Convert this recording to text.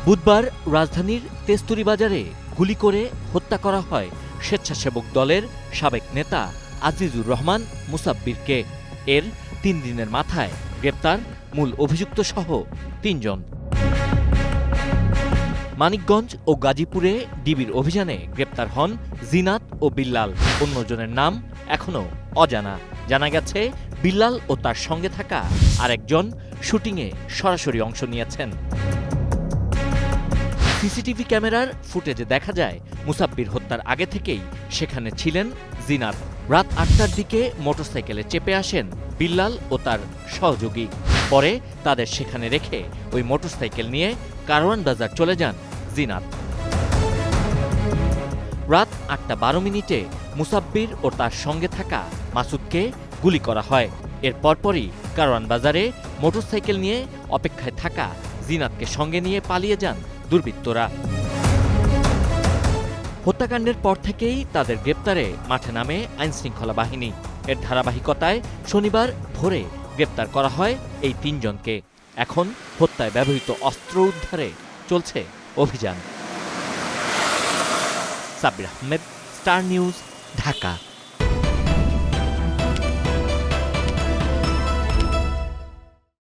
বুধবার রাজধানীর তেস্তুরি বাজারে গুলি করে হত্যা করা হয় স্বেচ্ছাসেবক দলের সাবেক নেতা আজিজুর রহমান মুসাব্বিরকে। এর ৩ দিনের মাথায় গ্রেপ্তার মূল অভিযুক্ত সহ ৩ জন। মানিকগঞ্জ ও গাজীপুরে ডিবির অভিযানে গ্রেপ্তার হন জিনাত ও বিল্লাল। অন্যজনের নাম এখনও অজানা। জানা গেছে বিল্লাল ও তার সঙ্গে থাকা আরেকজন শুটিংয়ে সরাসরি অংশ নিয়েছেন। সিসিটিভি ক্যামেরার ফুটেজে দেখা যায় মুসাব্বির হত্যার আগে থেকেই সেখানে ছিলেন জিনাত। রাত ৮টার দিকে মোটরসাইকেলে চেপে আসেন বিল্লাল ও তার সহযোগী। পরে তাদের সেখানে রেখে ওই মোটরসাইকেল নিয়ে কারওয়ান বাজার চলে যান জিনাত। রাত ৮টা ১২ মুসাব্বির ও তার সঙ্গে থাকা মাসুদকে গুলি করা হয়। এর পরপরই কারওয়ান বাজারে মোটরসাইকেল নিয়ে অপেক্ষায় থাকা জিনাতকে সঙ্গে নিয়ে পালিয়ে যান দুর্বৃত্তরা। হত্যাকাণ্ডের পর থেকেই তাদের গ্রেপ্তারে মাঠে নামে আইনশৃঙ্খলা বাহিনী। এর ধারাবাহিকতায় শনিবার ভোরে গ্রেপ্তার করা হয় এই ৩ জনকে। এখন হত্যায় ব্যবহৃত অস্ত্র উদ্ধারে চলছে অভিযান। Sabbir Ahmed, star news, Dhaka.